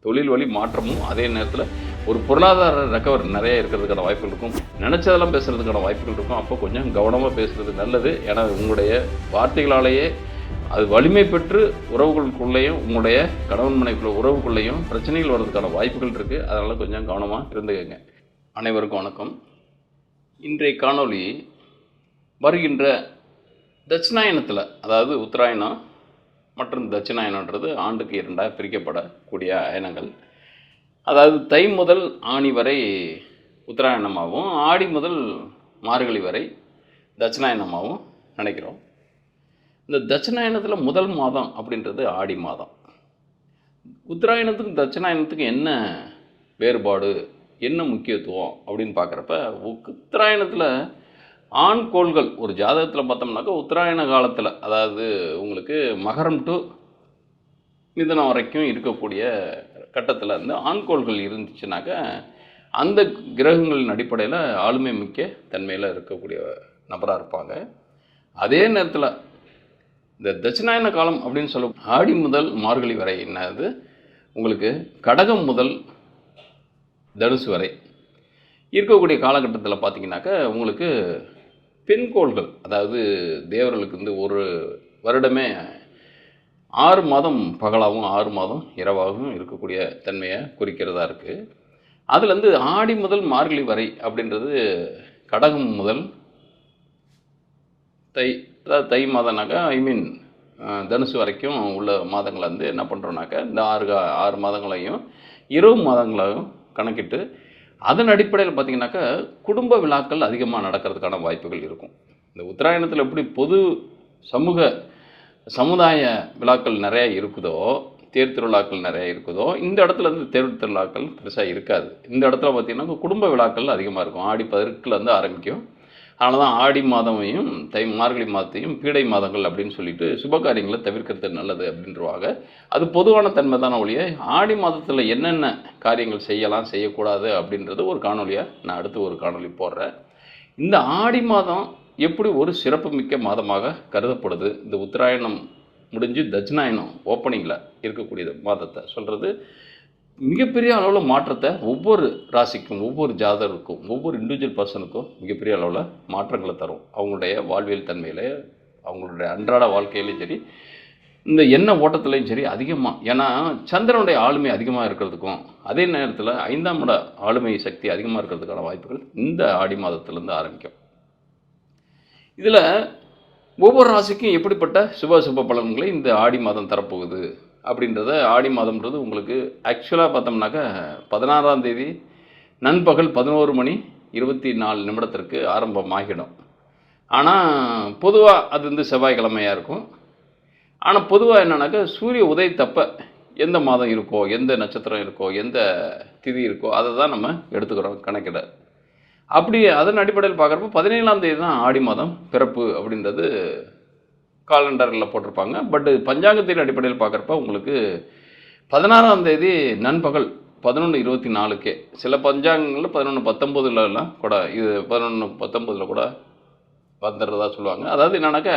தொழில் வழி மாற்றமும் அதே நேரத்தில் ஒரு பொருளாதார ரெக்கவர் நிறைய இருக்கிறதுக்கான வாய்ப்புகள் இருக்கும். நினச்சதெல்லாம் பேசுகிறதுக்கான வாய்ப்புகள் இருக்கும். அப்போ கொஞ்சம் கவனமாக பேசுகிறது நல்லது. ஏன்னா உங்களுடைய வார்த்தைகளாலேயே அது வலிமை பெற்று உறவுகளுக்குள்ளேயும் உங்களுடைய கணவன் மனைவிக்குள்ள உறவுக்குள்ளேயும் பிரச்சனைகள் வர்றதுக்கான வாய்ப்புகள் இருக்குது. அதனால் கொஞ்சம் கவனமாக இருந்துக்கங்க. அனைவருக்கும் வணக்கம். இன்றைய காணொளி வருகின்ற தட்சிணாயனத்தில், அதாவது உத்தராயணம் மற்றும் தட்சிணாயனன்றது ஆண்டுக்கு இரண்டாக பிரிக்கப்படக்கூடிய அயனங்கள். அதாவது தை முதல் ஆணி வரை உத்தராயணமாகவும் ஆடி முதல் மார்கழி வரை தட்சிணாயனமாகவும் நினைக்கிறோம். இந்த தட்சிணாயனத்தில் முதல் மாதம் அப்படின்றது ஆடி மாதம். உத்தராயணத்துக்கும் தட்சிணாயனத்துக்கும் என்ன வேறுபாடு, என்ன முக்கியத்துவம் அப்படின்னு பார்க்குறப்ப, உத்தராயணத்தில் ஆண் கோள்கள் ஒரு ஜாதகத்தில் பார்த்தோம்னாக்கா உத்தராயண காலத்தில், அதாவது உங்களுக்கு மகரம் டு மிதுனம் வரைக்கும் இருக்கக்கூடிய கட்டத்தில் வந்து ஆண் கோள்கள் இருந்துச்சுனாக்கா அந்த கிரகங்களின் அடிப்படையில் ஆளுமை மிக்க தன்மையில் இருக்கக்கூடிய நபராக இருப்பாங்க. அதே நேரத்தில் இந்த தட்சிணாயன காலம் அப்படின்னு சொல்ல ஆடி முதல் மார்கழி வரை என்னது உங்களுக்கு கடகம் முதல் தனுசு வரை இருக்கக்கூடிய காலகட்டத்தில் பார்த்தீங்கன்னாக்கா உங்களுக்கு பெண்கோள்கள், அதாவது தேவர்களுக்கு வந்து ஒரு வருடமே 6 மாதம் பகலாகவும் 6 மாதம் இரவாகவும் இருக்கக்கூடிய தன்மையை குறிக்கிறதா இருக்குது. அதுலேருந்து ஆடி முதல் மார்கழி வரை அப்படின்றது கடகம் முதல் தை, அதாவது தை மாதம்னாக்கா தனுசு வரைக்கும் உள்ள மாதங்களை வந்து என்ன பண்ணுறோன்னாக்கா இந்த 6 மாதங்களையும் இரவு மாதங்களையும் கணக்கிட்டு அதன் அடிப்படையில் பார்த்திங்கனாக்கா குடும்ப விழாக்கள் அதிகமாக நடக்கிறதுக்கான வாய்ப்புகள் இருக்கும். இந்த உத்தராயணத்தில் எப்படி பொது சமுதாய விழாக்கள் நிறையா இருக்குதோ, தேர் திருவிழாக்கள் நிறையா இருக்குதோ, இந்த இடத்துல வந்து தேர் திருவிழாக்கள் பெருசாக இருக்காது. இந்த இடத்துல பார்த்திங்கன்னா குடும்ப விழாக்கள் அதிகமாக இருக்கும். ஆடி 10 ஆரம்பிக்கும். அதனால தான் ஆடி மாதமையும் மார்கழி மாதத்தையும் பீடை மாதங்கள் அப்படின்னு சொல்லிட்டு சுபகாரியங்களை தவிர்க்கிறது நல்லது அப்படின்றவாங்க. அது பொதுவான தன்மை தானே ஒழிய, ஆடி மாதத்தில் என்னென்ன காரியங்கள் செய்யலாம் செய்யக்கூடாது அப்படின்றது ஒரு காணொலியாக நான் அடுத்து ஒரு காணொலி போடுறேன். இந்த ஆடி மாதம் எப்படி ஒரு சிறப்பு மிக்க மாதமாக கருதப்படுது, இந்த உத்தராயணம் முடிஞ்சு தட்சிணாயனம் ஓப்பனிங்கில் இருக்கக்கூடிய மாதத்தை சொல்கிறது மிகப்பெரிய அளவில் மாற்றத்தை ஒவ்வொரு ராசிக்கும், ஒவ்வொரு ஜாதகருக்கும், ஒவ்வொரு இண்டிவிஜுவல் பர்சனுக்கும் மிகப்பெரிய அளவில் மாற்றங்களை தரும். அவங்களுடைய வாழ்வியல் தன்மையில், அவங்களுடைய அன்றாட வாழ்க்கையிலையும் சரி, இந்த எண்ண ஓட்டத்துலையும் சரி அதிகமாக. ஏன்னா சந்திரனுடைய ஆளுமை அதிகமாக இருக்கிறதுக்கும் அதே நேரத்தில் 5ஆம் இட ஆளுமை சக்தி அதிகமாக இருக்கிறதுக்கான வாய்ப்புகள் இந்த ஆடி மாதத்துலேருந்து ஆரம்பிக்கும். இதில் ஒவ்வொரு ராசிக்கும் எப்படிப்பட்ட சுப பலன்களை இந்த ஆடி மாதம் தரப்போகுது அப்படின்றத, ஆடி மாதம்ன்றது உங்களுக்கு ஆக்சுவலாக பார்த்தோம்னாக்கா 16ஆம் தேதி நண்பகல் 11:24 ஆரம்பமாகிடும். ஆனால் பொதுவாக அது வந்து செவ்வாய்க்கிழமையாக இருக்கும். ஆனால் பொதுவாக என்னன்னாக்கா சூரிய உதயத்தப்ப எந்த மாதம் இருக்கோ, எந்த நட்சத்திரம் இருக்கோ, எந்த திதி இருக்கோ அதை தான் நம்ம எடுத்துக்கிறோம் கணக்கிட. அப்படி அதன் அடிப்படையில் பார்க்குறப்ப 17ஆம் தேதி தான் ஆடி மாதம் பிறப்பு அப்படின்றது காலண்டரில் போட்டிருப்பாங்க. பட்டு பஞ்சாங்கத்தின் அடிப்படையில் பார்க்குறப்ப உங்களுக்கு 16ஆம் தேதி நண்பகல் 11:24 சில பஞ்சாங்கங்களில் 11:19 கூட, இது 11:19 கூட வந்துடுறதா சொல்லுவாங்க. அதாவது என்னன்னாக்கா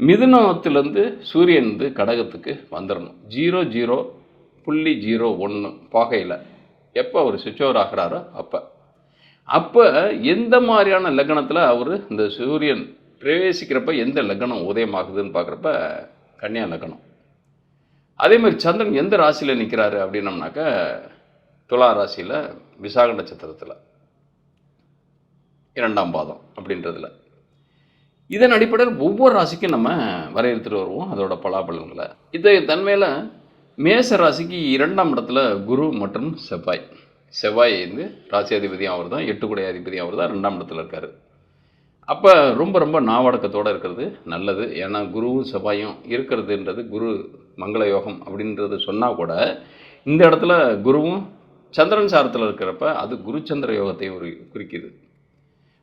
மிதுனத்திலேருந்து சூரியன் வந்து கடகத்துக்கு வந்துடணும் 00.01 பாகையில் எப்போ அவர் சுவிட்ச் ஓவர் ஆகிறாரோ அப்போ எந்த மாதிரியான லக்னத்தில் அவர் இந்த சூரியன் பிரவேசிக்கிறப்ப எந்த லக்னம் உதயமாகுதுன்னு பார்க்குறப்ப கன்னியா லக்னம். அதே மாதிரி சந்திரன் எந்த ராசியில் நிற்கிறாரு அப்படின்னம்னாக்கா துலா ராசியில் விசாக நட்சத்திரத்தில் 2ஆம் பாதம் அப்படின்றதுல. இதன் அடிப்படையில் ஒவ்வொரு ராசிக்கும் நம்ம வரையறுத்துட்டு வருவோம் அதோட பலாபலன்களை. இத்தகைய தன்மையில் மேச ராசிக்கு 2ஆம் இடத்துல குரு மற்றும் செவ்வாய் வந்து ராசியாதிபதியும் அவர் தான், 8 குடை அதிபதியும் அவர் தான், 2ஆம் இடத்துல இருக்கார். அப்போ ரொம்ப நாவடக்கத்தோடு இருக்கிறது நல்லது. ஏன்னா குருவும் செவ்வாயும் இருக்கிறதுன்றது குரு மங்கள யோகம் அப்படின்றது சொன்னால் கூட இந்த இடத்துல குருவும் சந்திரன் சாரத்தில் இருக்கிறப்ப அது குருச்சந்திர யோகத்தையும் குறிக்குது.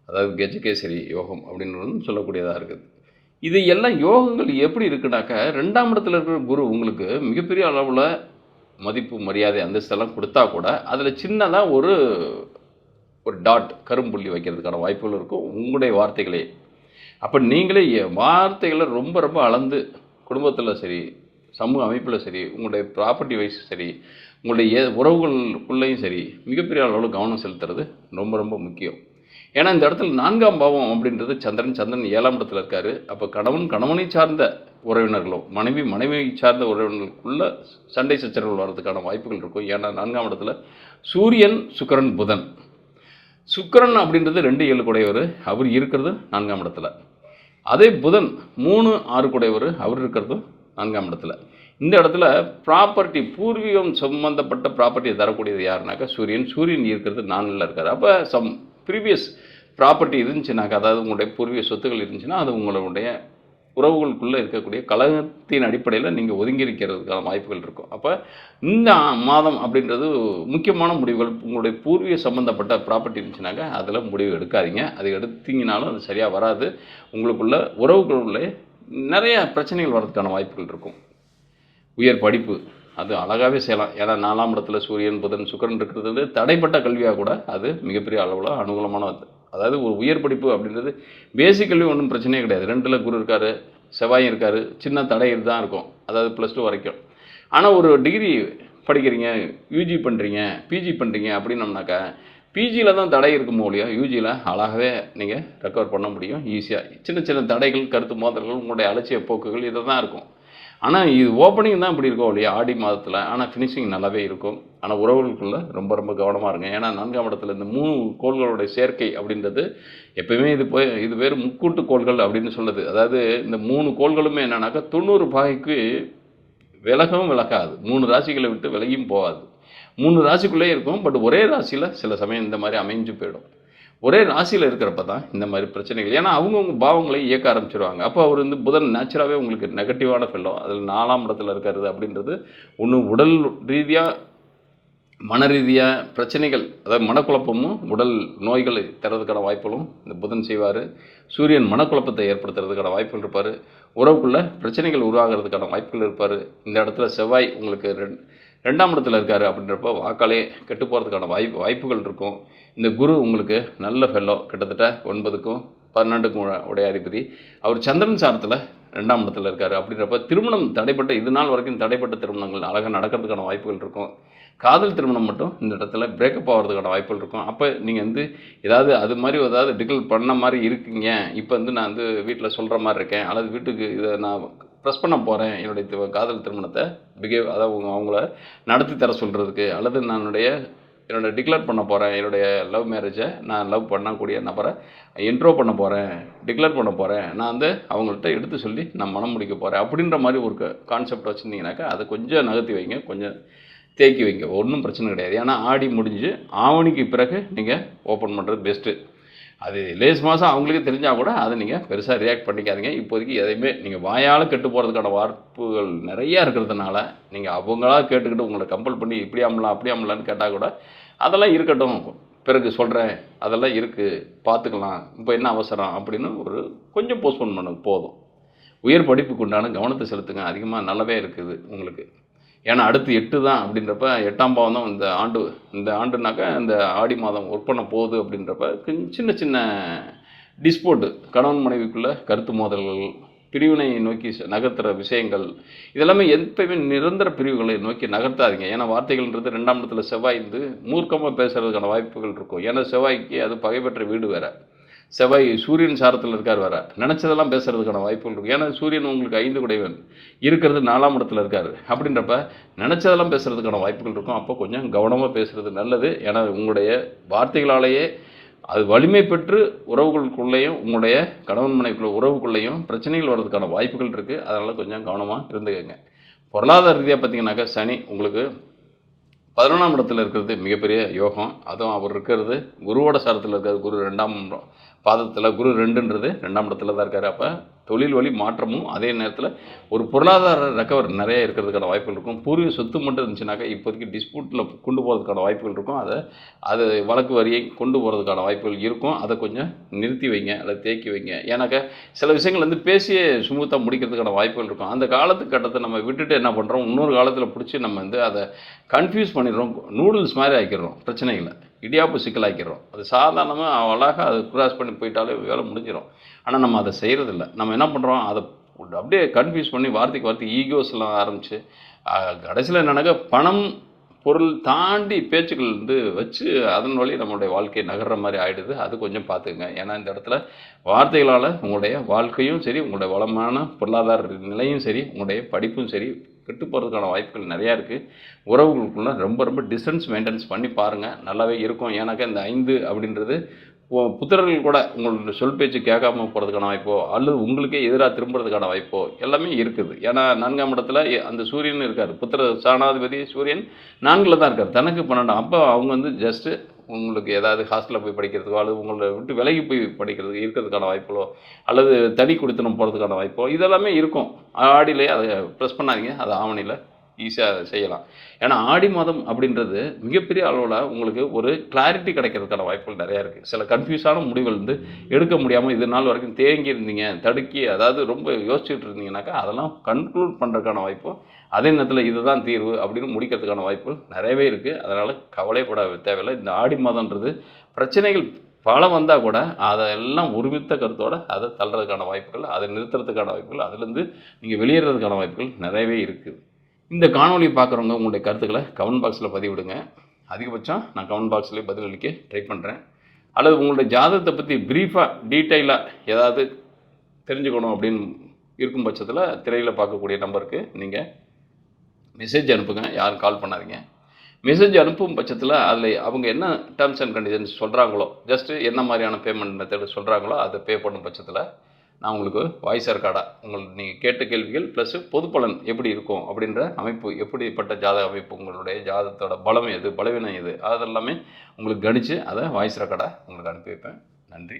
அதாவது கஜகேசரி யோகம் அப்படின்னு சொல்லக்கூடியதாக இருக்குது. இது எல்லாம் யோகங்கள் எப்படி இருக்குனாக்கா 2ஆம் இடத்துல இருக்கிற குரு உங்களுக்கு மிகப்பெரிய அளவில் மதிப்பு மரியாதை அந்தஸ்தெல்லாம் கொடுத்தா கூட அதில் சின்னதாக ஒரு டாட் கரும்புள்ளி வைக்கிறதுக்கான வாய்ப்புகள் இருக்கும் உங்களுடைய வார்த்தைகளே. அப்போ நீங்களே வார்த்தைகளை ரொம்ப அளந்து குடும்பத்தில் சரி, சமூக அமைப்பில் சரி, உங்களுடைய ப்ராப்பர்ட்டி வைஸ் சரி, உங்களுடைய உறவுகளுக்குள்ளேயும் சரி மிகப்பெரிய அளவில் கவனம் செலுத்துறது ரொம்ப ரொம்ப முக்கியம். ஏன்னா இந்த இடத்துல 4ஆம் பாவம் அப்படின்றது சந்திரன் 7ஆம் இடத்துல இருக்கார். அப்போ கணவனை சார்ந்த உறவினர்களோ மனைவியை சார்ந்த உறவினர்களுக்குள்ள சண்டை சச்சரவுகள் வர்றதுக்கான வாய்ப்புகள் இருக்கும். ஏன்னா 4ஆம் இடத்துல சூரியன், சுக்கிரன், புதன். சுக்கிரன் அப்படின்றது 2-7 கூடையவர், அவர் இருக்கிறது 4ஆம் இடத்துல. அதே புதன் 3-6 கூடையவர், அவர் இருக்கிறதும் 4ஆம் இடத்துல. இந்த இடத்துல ப்ராப்பர்ட்டி பூர்வீகம் சம்பந்தப்பட்ட ப்ராப்பர்ட்டியை தரக்கூடியது யாருனாக்கா சூரியன் இருக்கிறது 4ல் இருக்கார். அப்போ ப்ரீவியஸ் ப்ராப்பர்ட்டி இருந்துச்சுனாக்கா, அதாவது உங்களுடைய பூர்வீக சொத்துக்கள் இருந்துச்சுன்னா அது உங்களுடைய உறவுகளுக்குள்ளே இருக்கக்கூடிய கலகத்தின் அடிப்படையில் நீங்கள் ஒதுங்கி இருக்கிறதுக்கான வாய்ப்புகள் இருக்கும். அப்போ இந்த மாதம் அப்படின்றது முக்கியமான முடிவுகள், உங்களுடைய பூர்வீக சம்மந்தப்பட்ட ப்ராப்பர்ட்டி இருந்துச்சுனாக்கா அதில் முடிவு எடுக்காதீங்க. அது எடுத்தீங்கனாலும் அது சரியாக வராது. உங்களுக்குள்ள உறவுகளுள்ளே நிறைய பிரச்சனைகள் வர்றதுக்கான வாய்ப்புகள் இருக்கும். உயர் படிப்பு அது அழகாகவே செய்யலாம். ஏன்னா 4ஆம் இடத்துல சூரியன், புதன், சுக்கிரன் இருக்கிறது தடைப்பட்ட கல்வியாக கூட அது மிகப்பெரிய அளவில் அனுகூலமான. அதாவது ஒரு உயர் படிப்பு அப்படின்றது பேசிக் கல்வி ஒன்றும் பிரச்சனையே கிடையாது. 2ல் குரு இருக்கார், செவ்வாயும் இருக்கார், சின்ன தடை தான் இருக்கும், அதாவது +2 வரைக்கும். ஆனால் ஒரு டிகிரி படிக்கிறீங்க, யூஜி பண்ணுறீங்க, பிஜி பண்ணுறீங்க அப்படின்னம்னாக்கா பிஜியில் தான் தடை இருக்குமோ இல்லையா, யூஜியில் அழகாகவே நீங்கள் ரெக்கவர் பண்ண முடியும் ஈஸியாக. சின்ன தடைகள், கருத்து மோதல்கள், உங்களுடைய அலட்சிய போக்குகள் இதை தான் இருக்கும். ஆனால் இது ஓப்பனிங் தான் இப்படி இருக்கும் இல்லையா ஆடி மாதத்தில். ஆனால் ஃபினிஷிங் நல்லாவே இருக்கும். ஆனால் உறவுகளுக்குள்ளே ரொம்ப ரொம்ப கவனமாக இருங்க. ஏன்னா 4ஆம் இடத்துல இந்த 3 கோள்களுடைய சேர்க்கை அப்படின்றது எப்போயுமே இது வேறு முக்கூட்டு கோள்கள் அப்படின்னு சொல்லுது. அதாவது இந்த 3 கோள்களுமே என்னன்னாக்கா 90 பாகைக்கு விலகவும் விலகாது, 3 ராசிகளை விட்டு விலகியும் போகாது. 3 ராசிக்குள்ளே இருக்கும். பட் ஒரே ராசியில் சில சமயம் இந்த மாதிரி அமைஞ்சு போயிடும். ஒரே ராசியில் இருக்கிறப்ப தான் இந்த மாதிரி பிரச்சனைகள். ஏன்னா அவங்கவுங்க பாவங்களை இயக்க ஆரம்பிச்சிருவாங்க. அப்போ அவர் புதன் நேச்சுராகவே உங்களுக்கு நெகட்டிவான ஃபெல்லோ, அதில் 4ஆம் இடத்துல இருக்கிறது அப்படின்றது ஒன்று உடல் ரீதியாக மன ரீதியாக பிரச்சனைகள், அதாவது மனக்குழப்பமும் உடல் நோய்களை தரதுக்கான வாய்ப்புகளும் இந்த புதன் செய்வார். சூரியன் மனக்குழப்பத்தை ஏற்படுத்துறதுக்கான வாய்ப்புகள் இருப்பார். உறவுக்குள்ளே பிரச்சனைகள் உருவாகிறதுக்கான வாய்ப்புகள் இருப்பார். இந்த இடத்துல செவ்வாய் உங்களுக்கு 2ஆம் இடத்துல இருக்கார் அப்படின்றப்ப வாக்காலே கெட்டு போகிறதுக்கான வாய்ப்புகள் இருக்கும். இந்த குரு உங்களுக்கு நல்ல ஃபெல்லோ, கிட்டத்தட்ட 9க்கும் 12க்கும் உடைய அதிபதி, அவர் சந்திரன் சாரத்தில் 2ஆம் இடத்துல இருக்கார். அப்படின்றப்ப திருமணம் தடைப்பட்ட, இது நாள் வரைக்கும் தடைப்பட்ட திருமணங்கள் அழகாக நடக்கிறதுக்கான வாய்ப்புகள் இருக்கும். காதல் திருமணம் மட்டும் இந்த இடத்துல பிரேக்கப் ஆகிறதுக்கான வாய்ப்புகள் இருக்கும். அப்போ நீங்கள் ஏதாவது அது மாதிரி ஏதாவது டிக்ளேர் பண்ண மாதிரி இருக்கீங்க, இப்போ நான் வீட்டில் சொல்கிற மாதிரி இருக்கேன், அல்லது வீட்டுக்கு இதை நான் ப்ரெஸ் பண்ண போகிறேன் என்னுடைய காதல் திருமணத்தை அதாவது அவங்கள நடத்தி தர சொல்கிறதுக்கு, அல்லது என்னோட டிக்ளேர் பண்ண போகிறேன், என்னுடைய லவ் மேரேஜை நான் லவ் பண்ணக்கூடிய நபரை இன்ட்ரோ பண்ண போகிறேன், டிக்ளேர் பண்ண போகிறேன், நான் அவங்கள்ட்ட எடுத்து சொல்லி நான் மனம் முடிக்க போகிறேன் அப்படின்ற மாதிரி ஒரு கான்செப்ட் வச்சுருந்தீங்கன்னாக்கா அதை கொஞ்சம் நகர்த்தி வைங்க, கொஞ்சம் தேக்கி வைங்க, ஒன்றும் பிரச்சனை கிடையாது. ஏன்னா ஆடி முடிஞ்சு ஆவணிக்கு பிறகு நீங்கள் ஓப்பன் பண்ணுறது பெஸ்ட்டு. அது லேஸ் மாதம் அவங்களுக்கே தெரிஞ்சால் கூட அதை நீங்கள் பெருசாக ரியாக்ட் பண்ணிக்காதீங்க. இப்போதைக்கு எதையுமே நீங்கள் வாயால் கெட்டு போகிறதுக்கான வாய்ப்புகள் நிறையா இருக்கிறதுனால நீங்கள் அவங்களா கேட்டுக்கிட்டு உங்களை கம்பல் பண்ணி இப்படி ஆமலான்னு கேட்டால் கூட அதெல்லாம் இருக்கட்டும், பிறகு சொல்கிறேன், அதெல்லாம் இருக்குது, பார்த்துக்கலாம், இப்போ என்ன அவசரம் அப்படின்னு கொஞ்சம் போஸ்ட்போன் பண்ண போதும். உயர் படிப்புக்கு உண்டான கவனத்தை செலுத்துங்க, அதிகமாக நல்லாவே இருக்குது உங்களுக்கு. ஏன்னா அடுத்து 8 தான் அப்படின்றப்ப 8ஆம் பாவம் தான் இந்த ஆண்டுனாக்கா இந்த ஆடி மாதம் ஒர்க் பண்ண போகுது. அப்படின்றப்ப சின்ன டிஸ்போர்ட்டு, கணவன் மனைவிக்குள்ளே கருத்து மோதல்கள், பிரிவினை நோக்கி நகர்த்துகிற விஷயங்கள், இதெல்லாமே எப்பயுமே நிரந்தர பிரிவுகளை நோக்கி நகர்த்தாதீங்க. ஏன்னா வார்த்தைகள்ன்றது 2ஆம் இடத்துல செவ்வாய் மூர்க்கமாக பேசுகிறதுக்கான வாய்ப்புகள் இருக்கும். ஏன்னா செவ்வாய்க்கு அது பகை பெற்ற வீடு வேறு, செவ்வாய் சூரியன் சாரத்தில் இருக்கார் வேறு, நினச்சதெல்லாம் பேசுகிறதுக்கான வாய்ப்புகள் இருக்கும். ஏன்னா சூரியன் உங்களுக்கு 5 குடைவன் இருக்கிறது 4ஆம் இடத்துல இருக்கார். அப்படின்றப்ப நினச்சதெல்லாம் பேசுகிறதுக்கான வாய்ப்புகள் இருக்கும். அப்போ கொஞ்சம் கவனமாக பேசுகிறது நல்லது. ஏன்னா உங்களுடைய வார்த்தைகளாலேயே அது வலிமை பெற்று உறவுகளுக்குள்ளேயும் உங்களுடைய கணவன் மனைவிக்குள்ள உறவுக்குள்ளேயும் பிரச்சனைகள் வர்றதுக்கான வாய்ப்புகள் இருக்குது. அதனால் கொஞ்சம் கவனமாக இருந்துக்கங்க. பொருளாதார ரீதியாக பார்த்தீங்கன்னாக்கா சனி உங்களுக்கு 11ஆம் இடத்துல இருக்கிறது மிகப்பெரிய யோகம். அதுவும் அவர் இருக்கிறது குருவோட சாரத்தில் இருக்காது. குரு 2ஆம் பாதத்தில், குரு 2ன்றது 2ஆம் இடத்துல தான் இருக்கார். அப்போ தொழில் வழி மாற்றமும், அதே நேரத்தில் ஒரு பொருளாதார ரெக்கவர் நிறைய இருக்கிறதுக்கான வாய்ப்புகள் இருக்கும். பூர்வீக சொத்து மட்டும் இருந்துச்சுனாக்கா இப்போதைக்கு டிஸ்பியூட்டில் கொண்டு போகிறதுக்கான வாய்ப்புகள் இருக்கும். அது வழக்கு வரியை கொண்டு போகிறதுக்கான வாய்ப்புகள் இருக்கும். அதை கொஞ்சம் நிறுத்தி வைங்க, அதை தேக்கி வைங்க. ஏன்னாக்கா சில விஷயங்கள் பேசியே சுமூத்தாக முடிக்கிறதுக்கான வாய்ப்புகள் இருக்கும். அந்த காலத்துக்கட்டத்தை நம்ம விட்டுட்டு என்ன பண்ணுறோம், இன்னொரு காலத்தில் பிடிச்சி நம்ம அதை கன்ஃபியூஸ் பண்ணிடுறோம், நூடுல்ஸ் மாதிரி ஆக்கிடுறோம், பிரச்சனைகளை இடியாப்பு சிக்கலாக்கிடுறோம். அது சாதாரணமாக அழகாக அதை கிராஸ் பண்ணி போயிட்டாலே வேலை முடிஞ்சிடும். ஆனால் நம்ம அதை செய்கிறதில்ல. நம்ம என்ன பண்ணுறோம், அதை அப்படியே கன்ஃபியூஸ் பண்ணி வார்த்தைக்கு ஈகோஸ்லாம் ஆரம்பித்து கடைசியில் என்னன்னாக்கா பொருள் தாண்டி பேச்சுக்கள் வச்சு அதன் வழி நம்மளுடைய வாழ்க்கை நகர்ற மாதிரி ஆகிடுது. அது கொஞ்சம் பார்த்துக்குங்க. ஏன்னா இந்த இடத்துல வார்த்தைகளால் உங்களுடைய வாழ்க்கையும் சரி, உங்களுடைய வளமான பொருளாதார நிலையும் சரி, உங்களுடைய படிப்பும் சரி கெட்டு போகிறதுக்கான வாய்ப்புகள் நிறையா இருக்குது. உறவுகளுக்குள்ள ரொம்ப ரொம்ப டிஸ்டன்ஸ் மெயின்டெனன்ஸ் பண்ணி பாருங்கள், நல்லாவே இருக்கும். ஏன்னாக்கா இந்த 5 அப்படின்றது புத்திரர்கள் கூட உங்களோட சொல் பேச்சு கேட்காம போகிறதுக்கான வாய்ப்போ அல்லது உங்களுக்கே எதிராக திரும்புறதுக்கான வாய்ப்போ எல்லாமே இருக்குது. ஏன்னா 4ஆம் இடத்துல அந்த சூரியன் இருக்கார், புத்திர ஸ்தானாதிபதி சூரியன் 4ல் தான் இருக்கார், தனக்கு 12. அப்போ அவங்க ஜஸ்ட்டு உங்களுக்கு ஏதாவது ஹாஸ்டலில் போய் படிக்கிறதுக்கோ அல்லது உங்களை விட்டு விலகி போய் படிக்கிறதுக்கு இருக்கிறதுக்கான வாய்ப்புகளோ அல்லது தனி குடித்தனம் போகிறதுக்கான வாய்ப்போ இதெல்லாமே இருக்கும். ஆடியிலே அதை ப்ரெஸ் பண்ணாதீங்க, அது ஆவணியில் ஈஸியாக செய்யலாம். ஏன்னா ஆடி மாதம் அப்படின்றது மிகப்பெரிய அளவில் உங்களுக்கு ஒரு கிளாரிட்டி கிடைக்கிறதுக்கான வாய்ப்புகள் நிறையா இருக்குது. சில கன்ஃபியூஸான முடிவுகள் எடுக்க முடியாமல் இது நாள் வரைக்கும் தேங்கி இருந்தீங்க, தடுக்கி அதாவது ரொம்ப யோசிச்சுட்டு இருந்தீங்கன்னாக்கா அதெல்லாம் கன்க்ளூட் பண்ணுறதுக்கான வாய்ப்பும் அதே நேரத்தில் இதுதான் தீர்வு அப்படின்னு முடிக்கிறதுக்கான வாய்ப்புகள் நிறையவே இருக்குது. அதனால் கவலைப்பட தேவையில்லை. இந்த ஆடி மாதன்றது பிரச்சனைகள் பல வந்தால் கூட அதெல்லாம் ஒருமித்த கருத்தோடு அதை தள்ளுறதுக்கான வாய்ப்புகள், அதை நிறுத்துறதுக்கான வாய்ப்புகள், அதுலேருந்து நீங்கள் வெளியேறதுக்கான வாய்ப்புகள் நிறையவே இருக்குது. இந்த காணொலி பார்க்குறவங்க உங்களுடைய கருத்துக்களை கமெண்ட் பாக்ஸில் பதிவிடுங்க. அதிகபட்சம் நான் கமெண்ட் பாக்ஸ்லேயே பதிலளிக்க ட்ரை பண்ணுறேன். அல்லது உங்களுடைய ஜாதகத்தை பற்றி ப்ரீஃபாக டீட்டெயிலாக ஏதாவது தெரிஞ்சுக்கணும் அப்படின்னு இருக்கும் பட்சத்தில் திரையில் பார்க்கக்கூடிய நம்பருக்கு நீங்கள் மெசேஜ் அனுப்புங்க, யாரும் கால் பண்ணாதீங்க. மெசேஜ் அனுப்பும் பட்சத்தில் அதில் அவங்க என்ன டேர்ம்ஸ் அண்ட் கண்டிஷன்ஸ் சொல்கிறாங்களோ, ஜஸ்ட்டு என்ன மாதிரியான பேமெண்ட் மெத்தடு சொல்கிறாங்களோ அதை பே பண்ணும் பட்சத்தில் நான் உங்களுக்கு வாய்ஸ் ரெக்கார்டாக நீங்கள் கேட்ட கேள்விகள் ப்ளஸ் பொது பலன் எப்படி இருக்கும் அப்படின்ற அமைப்பு, எப்படிப்பட்ட ஜாதக அமைப்பு, உங்களுடைய ஜாதகத்தோட பலம் எது, பலவீனம் எது, அதெல்லாமே உங்களுக்கு கணித்து அதை வாய்ஸ் ரெக்கார்டாக உங்களுக்கு அனுப்பி வைப்பேன். நன்றி.